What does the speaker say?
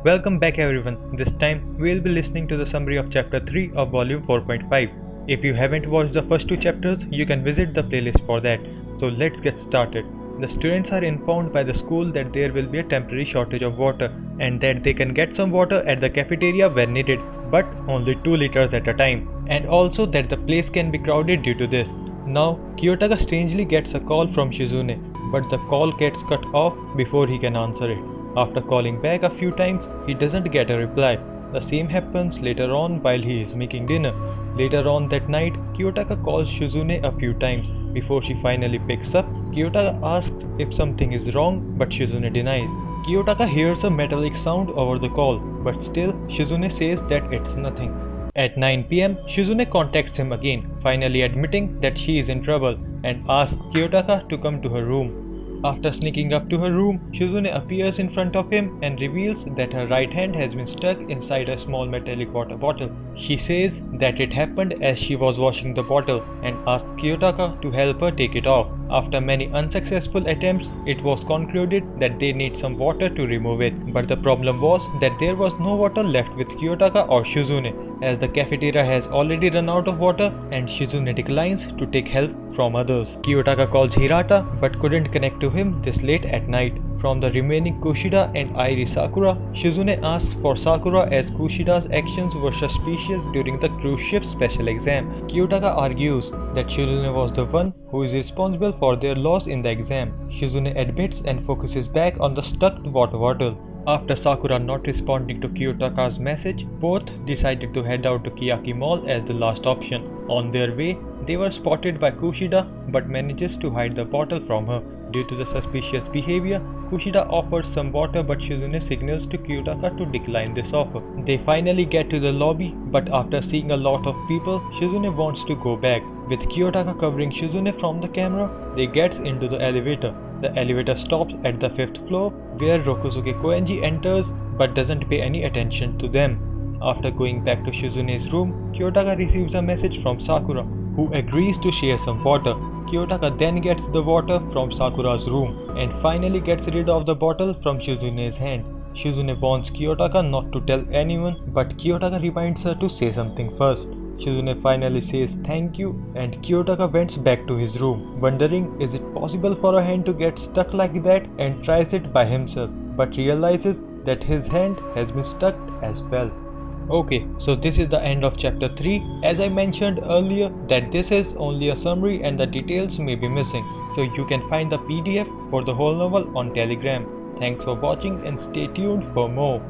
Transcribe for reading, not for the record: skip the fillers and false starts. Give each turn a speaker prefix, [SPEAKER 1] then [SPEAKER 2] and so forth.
[SPEAKER 1] Welcome back everyone. This time we'll be listening to the summary of chapter 3 of volume 4.5. If you haven't watched the first two chapters, you can visit the playlist for that. So let's get started. The students are informed by the school that there will be a temporary shortage of water and that they can get some water at the cafeteria when needed, but only 2 liters at a time, and also that the place can be crowded due to this. Now, Kiyotaka strangely gets a call from Shizune, but the call gets cut off before he can answer it. After calling back a few times, he doesn't get a reply. The same happens later on while he is making dinner. Later on that night, Kiyotaka calls Shizune a few times. Before she finally picks up, Kiyotaka asks if something is wrong, but Shizune denies. Kiyotaka hears a metallic sound over the call, but still Shizune says that it's nothing. At 9 pm, Shizune contacts him again, finally admitting that she is in trouble and asks Kiyotaka to come to her room. After sneaking up to her room, Shizune appears in front of him and reveals that her right hand has been stuck inside a small metallic water bottle. She says that it happened as she was washing the bottle and asks Kiyotaka to help her take it off. After many unsuccessful attempts, it was concluded that they need some water to remove it. But the problem was that there was no water left with Kiyotaka or Shizune, as the cafeteria has already run out of water and Shizune declines to take help from others. Kiyotaka calls Hirata but couldn't connect to him this late at night. From the remaining Kushida and Airi Sakura, Shizune asks for Sakura as Kushida's actions were suspicious during the cruise ship special exam. Kiyotaka argues that Shizune was the one who is responsible for their loss in the exam. Shizune admits and focuses back on the stuck water bottle. After Sakura not responding to Kiyotaka's message, both decided to head out to Kiyaki Mall as the last option. On their way, they were spotted by Kushida but manages to hide the bottle from her. Due to the suspicious behavior, Kushida offers some water but Shizune signals to Kiyotaka to decline this offer. They finally get to the lobby, but after seeing a lot of people, Shizune wants to go back. With Kiyotaka covering Shizune from the camera, they get into the elevator. The elevator stops at the 5th floor where Rokusuke Koenji enters but doesn't pay any attention to them. After going back to Shizune's room, Kiyotaka receives a message from Sakura, who agrees to share some water. Kiyotaka then gets the water from Sakura's room and finally gets rid of the bottle from Shizune's hand. Shizune warns Kiyotaka not to tell anyone, but Kiyotaka reminds her to say something first. Shizune finally says thank you and Kiyotaka went back to his room, wondering is it possible for a hand to get stuck like that, and tries it by himself, but realizes that his hand has been stuck as well. Okay, so this is the end of chapter 3. As I mentioned earlier that this is only a summary and the details may be missing, so you can find the PDF for the whole novel on Telegram. Thanks for watching and stay tuned for more.